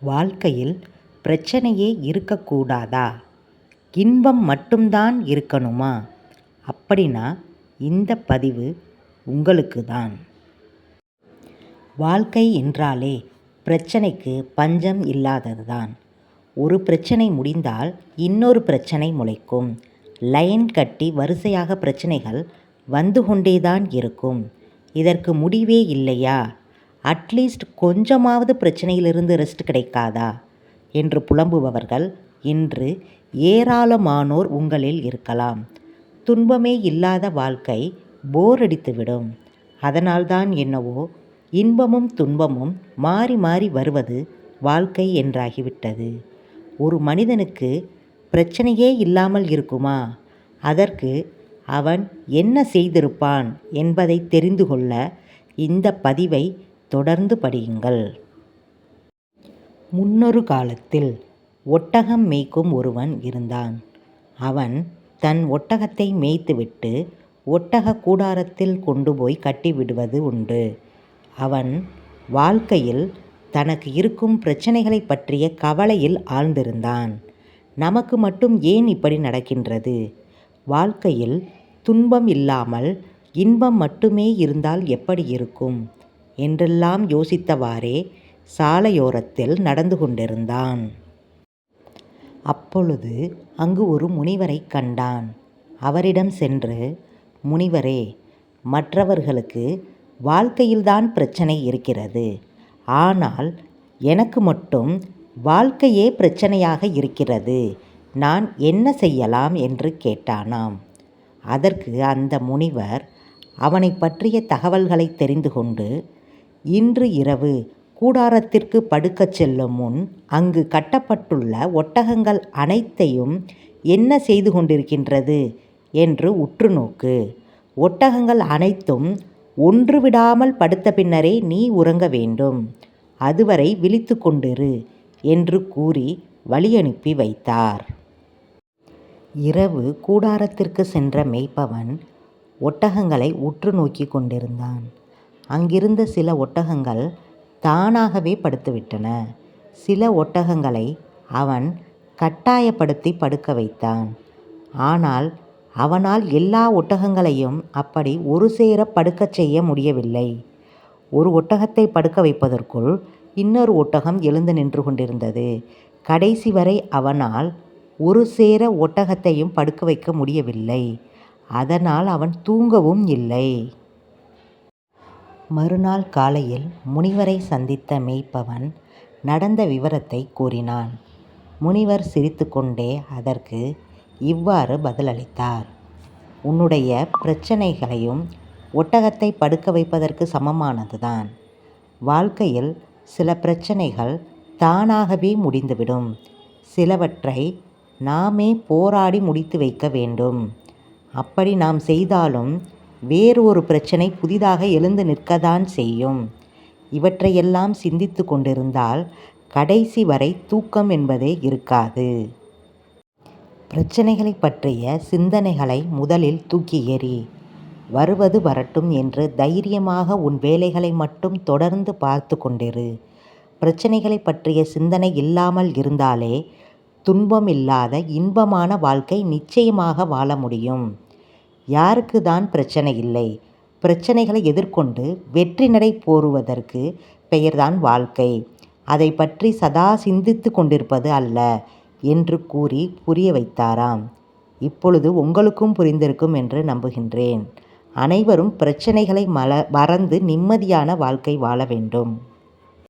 வாழ்க்கையில் பிரச்சனையே இருக்கக்கூடாதா? இன்பம் மட்டும்தான் இருக்கணுமா? அப்படின்னா இந்த பதிவு உங்களுக்கு தான். வாழ்க்கை என்றாலே பிரச்சனைக்கு பஞ்சம் இல்லாதது தான். ஒரு பிரச்சனை முடிந்தால் இன்னொரு பிரச்சனை முளைக்கும். லைன் கட்டி வரிசையாக பிரச்சனைகள் வந்து கொண்டேதான் இருக்கும். இதற்கு முடிவே இல்லையா? அட்லீஸ்ட் கொஞ்சமாவது பிரச்சனையிலிருந்து ரெஸ்ட் கிடைக்காதா என்று புலம்புபவர்கள் இன்று ஏராளமானோர் உங்களில் இருக்கலாம். துன்பமே இல்லாத வாழ்க்கை போர் அடித்துவிடும். அதனால்தான் என்னவோ இன்பமும் துன்பமும் மாறி மாறி வருவது வாழ்க்கை என்றாகிவிட்டது. ஒரு மனிதனுக்கு பிரச்சனையே இல்லாமல் இருக்குமா? அதற்கு அவன் என்ன செய்திருப்பான் என்பதை தெரிந்து கொள்ள இந்த பதிவை தொடர்ந்து படியுங்கள். முன்னொரு காலத்தில் ஒட்டகம் மேய்க்கும் ஒருவன் இருந்தான். அவன் தன் ஒட்டகத்தை மேய்த்துவிட்டு ஒட்டக கூடாரத்தில் கொண்டு போய் கட்டிவிடுவது உண்டு. அவன் வாழ்க்கையில் தனக்கு இருக்கும் பிரச்சனைகளை பற்றிய கவலையில் ஆழ்ந்திருந்தான். நமக்கு மட்டும் ஏன் இப்படி நடக்கின்றது? வாழ்க்கையில் துன்பம் இல்லாமல் இன்பம் மட்டுமே இருந்தால் எப்படி இருக்கும் என்றெல்லாம் யோசித்தவாறே சாலையோரத்தில் நடந்து கொண்டிருந்தான். அப்பொழுது அங்கு ஒரு முனிவரை கண்டான். அவரிடம் சென்று, முனிவரே, மற்றவர்களுக்கு வாழ்க்கையில்தான் பிரச்சனை இருக்கிறது. ஆனால் எனக்கு மட்டும் வாழ்க்கையே பிரச்சனையாக இருக்கிறது. நான் என்ன செய்யலாம் என்று கேட்டானாம். அதற்கு அந்த முனிவர் அவனை பற்றிய தகவல்களை தெரிந்து கொண்டு, இன்று இரவு கூடாரத்திற்கு படுக்கச் செல்லும் முன் அங்கு கட்டப்பட்டுள்ள ஒட்டகங்கள் அனைத்தையும் என்ன செய்து கொண்டிருக்கின்றது என்று உற்று நோக்கு. ஒட்டகங்கள் அனைத்தும் ஒன்று விடாமல் படுத்த பின்னரே நீ உறங்க வேண்டும். அதுவரை விழித்து கொண்டிரு என்று கூறி வழியனுப்பி வைத்தார். இரவு கூடாரத்திற்கு சென்ற மேய்ப்பவன் ஒட்டகங்களை உற்று நோக்கி கொண்டிருந்தான். அங்கிருந்த சில ஒட்டகங்கள் தானாகவே படுத்துவிட்டன. சில ஒட்டகங்களை அவன் கட்டாயப்படுத்தி படுக்க வைத்தான். ஆனால் அவனால் எல்லா ஒட்டகங்களையும் அப்படி ஒரு சேர படுக்கச் செய்ய முடியவில்லை. ஒரு ஒட்டகத்தை படுக்க வைப்பதற்குள் இன்னொரு ஒட்டகம் எழுந்து நின்று கொண்டிருந்தது. கடைசி வரை அவனால் ஒரு சேர ஒட்டகத்தையும் படுக்க வைக்க முடியவில்லை. அதனால் அவன் தூங்கவும் இல்லை. மறுநாள் காலையில் முனிவரை சந்தித்த மேய்ப்பவன் நடந்த விவரத்தை கூறினான். முனிவர் சிரித்து கொண்டே அதற்கு இவ்வாறு பதிலளித்தார். உன்னுடைய பிரச்சனைகளையும் ஒட்டகத்தை படுக்க வைப்பதற்கு சமமானதுதான். வாழ்க்கையில் சில பிரச்சனைகள் தானாகவே முடிந்துவிடும். சிலவற்றை நாமே போராடி முடித்து வைக்க வேண்டும். அப்படி நாம் செய்தாலும் வேறு ஒரு பிரச்சனை புதிதாக எழுந்து நிற்கத்தான் செய்யும். இவற்றையெல்லாம் சிந்தித்து கொண்டிருந்தால் கடைசி வரை தூக்கம் என்பதே இருக்காது. பிரச்சனைகளை பற்றிய சிந்தனைகளை முதலில் தூக்கி எறி. வருவது வரட்டும் என்று தைரியமாக உன் வேலைகளை மட்டும் தொடர்ந்து பார்த்து கொண்டிரு. பிரச்சனைகளை பற்றிய சிந்தனை இல்லாமல் இருந்தாலே துன்பம் இல்லாத இன்பமான வாழ்க்கை நிச்சயமாக வாழ முடியும். யாருக்கு தான் பிரச்சனை இல்லை? பிரச்சனைகளை எதிர்கொண்டு வெற்றி நடை போருவதற்கு பெயர்தான் வாழ்க்கை. அதை பற்றி சதா சிந்தித்து கொண்டிருப்பது அல்ல என்று கூறி புரிய வைத்தாராம். இப்பொழுது உங்களுக்கும் புரிந்திருக்கும் என்று நம்புகின்றேன். அனைவரும் பிரச்சனைகளை மறந்து நிம்மதியான வாழ்க்கை வாழ வேண்டும்.